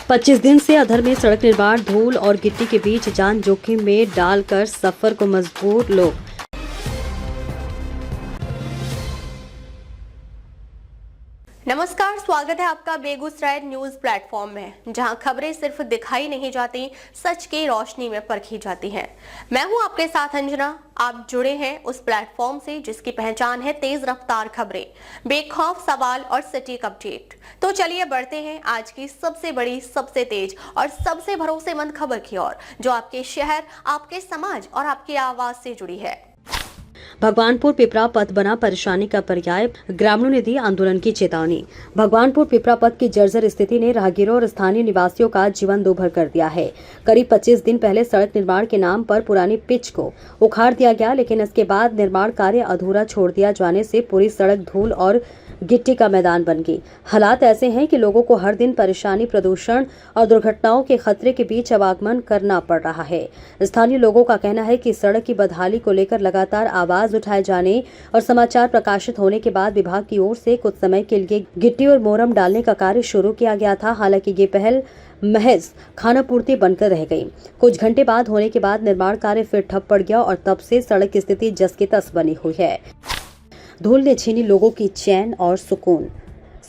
25 दिन से अधर में सड़क निर्माण धूल और गिट्टी के बीच जान जोखिम में डालकर सफर को मजबूर लोग। नमस्कार, स्वागत है आपका बेगूसराय न्यूज प्लेटफॉर्म में, जहां खबरें सिर्फ दिखाई नहीं जाती, सच की रोशनी में परखी जाती हैं। मैं हूं आपके साथ अंजना। आप जुड़े हैं उस प्लेटफॉर्म से जिसकी पहचान है तेज रफ्तार खबरें, बेखौफ सवाल और सटीक अपडेट। तो चलिए बढ़ते हैं आज की सबसे बड़ी, सबसे तेज और सबसे भरोसेमंद खबर की ओर, जो आपके शहर, आपके समाज और आपकी आवाज से जुड़ी है। भगवानपुर पिपरा पथ बना परेशानी का पर्याय, ग्रामीणों ने दी आंदोलन की चेतावनी। भगवानपुर पिपरा पथ की जर्जर स्थिति ने राहगीरों और स्थानीय निवासियों का जीवन दोभर कर दिया है। करीब 25 दिन पहले सड़क निर्माण के नाम पर पुरानी पिच को उखाड़ दिया गया, लेकिन इसके बाद निर्माण कार्य अधूरा छोड़ दिया जाने से पूरी सड़क धूल और गिट्टी का मैदान बन गई। हालात ऐसे हैं कि लोगों को हर दिन परेशानी, प्रदूषण और दुर्घटनाओं के खतरे के बीच आवागमन करना पड़ रहा है। स्थानीय लोगों का कहना है कि सड़क की बदहाली को लेकर लगातार आवाज उठाए जाने और समाचार प्रकाशित होने के बाद विभाग की ओर से कुछ समय के लिए गिट्टी और मोरम डालने का कार्य शुरू किया गया था। हालांकि ये पहल महज खानापूर्ति बनकर रह गई। कुछ घंटे बाद होने के बाद निर्माण कार्य फिर ठप पड़ गया और तब से सड़क की स्थिति जस की तस बनी हुई है। धूल ने छीनी लोगों की चैन और सुकून।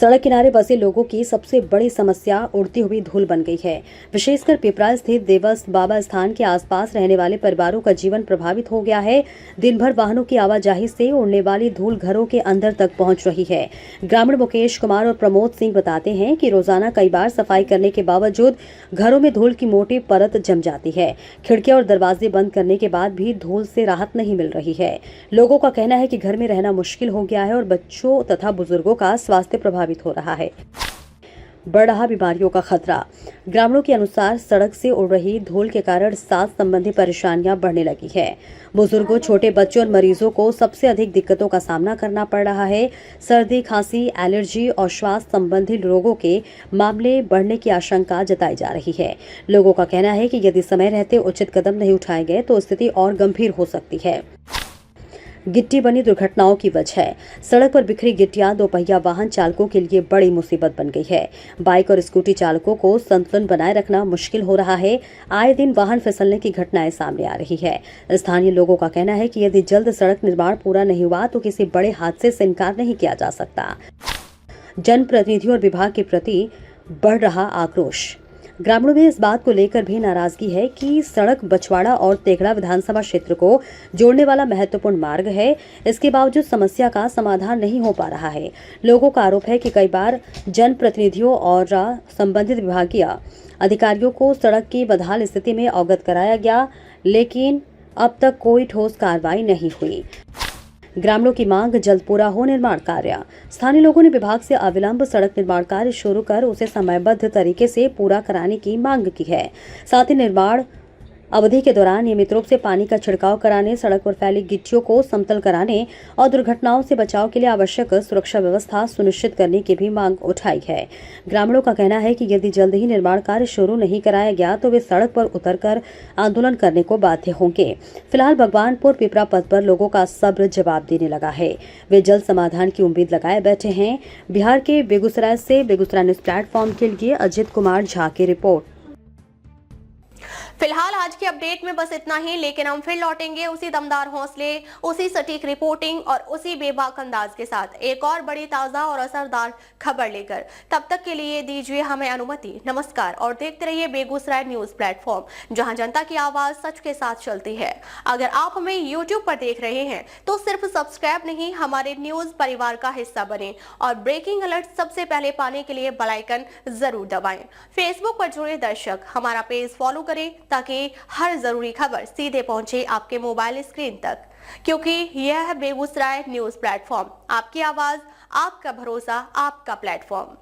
सड़क किनारे बसे लोगों की सबसे बड़ी समस्या उड़ती हुई धूल बन गई है। विशेषकर पिपरा स्थित देवस बाबा स्थान के आसपास रहने वाले परिवारों का जीवन प्रभावित हो गया है। दिन भर वाहनों की आवाजाही से उड़ने वाली धूल घरों के अंदर तक पहुंच रही है। ग्रामीण मुकेश कुमार और प्रमोद सिंह बताते हैं कि रोजाना कई बार सफाई करने के बावजूद घरों में धूल की मोटी परत जम जाती है। खिड़कियां और दरवाजे बंद करने के बाद भी धूल से राहत नहीं मिल रही है। लोगों का कहना है कि घर में रहना मुश्किल हो गया है और बच्चों तथा बुजुर्गों का स्वास्थ्य प्रभावित हो रहा है। बढ़ रहा बीमारियों का खतरा। ग्रामीणों के अनुसार सड़क से उड़ रही धूल के कारण सांस संबंधी परेशानियां बढ़ने लगी है। बुजुर्गों, छोटे बच्चों और मरीजों को सबसे अधिक दिक्कतों का सामना करना पड़ रहा है। सर्दी, खांसी, एलर्जी और श्वास संबंधी रोगों के मामले बढ़ने की आशंका जताई जा रही है। लोगों का कहना है कि यदि समय रहते उचित कदम नहीं उठाए गए तो स्थिति और गंभीर हो सकती है। गिट्टी बनी दुर्घटनाओं की वजह। सड़क पर बिखरी गिट्टियां दोपहिया वाहन चालकों के लिए बड़ी मुसीबत बन गई है। बाइक और स्कूटी चालकों को संतुलन बनाए रखना मुश्किल हो रहा है। आए दिन वाहन फिसलने की घटनाएं सामने आ रही है। स्थानीय लोगों का कहना है कि यदि जल्द सड़क निर्माण पूरा नहीं हुआ तो किसी बड़े हादसे से इनकार नहीं किया जा सकता। जनप्रतिनिधियों और विभाग के प्रति बढ़ रहा आक्रोश। ग्रामीणों में इस बात को लेकर भी नाराजगी है कि सड़क बछवाड़ा और तेघड़ा विधानसभा क्षेत्र को जोड़ने वाला महत्वपूर्ण मार्ग है। इसके बावजूद समस्या का समाधान नहीं हो पा रहा है। लोगों का आरोप है कि कई बार जनप्रतिनिधियों और संबंधित विभागीय अधिकारियों को सड़क की बदहाल स्थिति में अवगत कराया गया, लेकिन अब तक कोई ठोस कार्रवाई नहीं हुई। ग्रामीणों की मांग, जल्द पूरा हो निर्माण कार्य। स्थानीय लोगों ने विभाग से अविलंब सड़क निर्माण कार्य शुरू कर उसे समयबद्ध तरीके से पूरा कराने की मांग की है। साथ ही निर्माण अवधि के दौरान नियमित रूप से पानी का छिड़काव कराने, सड़क पर फैली गिट्टियों को समतल कराने और दुर्घटनाओं से बचाव के लिए आवश्यक सुरक्षा व्यवस्था सुनिश्चित करने की भी मांग उठाई है। ग्रामीणों का कहना है कि यदि जल्द ही निर्माण कार्य शुरू नहीं कराया गया तो वे सड़क पर उतरकर आंदोलन करने को बाध्य होंगे। फिलहाल भगवानपुर पिपरा पथ पर लोगों का सब्र जवाब देने लगा है। वे जल्द समाधान की उम्मीद लगाए बैठे हैं। बिहार के बेगूसराय से बेगूसराय न्यूज प्लेटफॉर्म के लिए अजित कुमार झा की रिपोर्ट। फिलहाल आज की अपडेट में बस इतना ही, लेकिन हम फिर लौटेंगे उसी दमदार हौसले, उसी सटीक रिपोर्टिंग और उसी बेबाक अंदाज के साथ एक और बड़ी, ताजा और असरदार खबर लेकर। तब तक के लिए दीजिए हमें अनुमति। नमस्कार और देखते रहिए बेगूसराय न्यूज प्लेटफॉर्म, जहां जनता की आवाज सच के साथ चलती है। अगर आप हमें यूट्यूब पर देख रहे हैं तो सिर्फ सब्सक्राइब नहीं, हमारे न्यूज परिवार का हिस्सा बने और ब्रेकिंग अलर्ट सबसे पहले पाने के लिए बेल आइकन जरूर दबाएं। फेसबुक पर जुड़े दर्शक हमारा पेज फॉलो करें ताकि हर जरूरी खबर सीधे पहुंचे आपके मोबाइल स्क्रीन तक, क्योंकि यह है बेगूसराय न्यूज प्लेटफॉर्म, आपकी आवाज, आपका भरोसा, आपका प्लेटफॉर्म।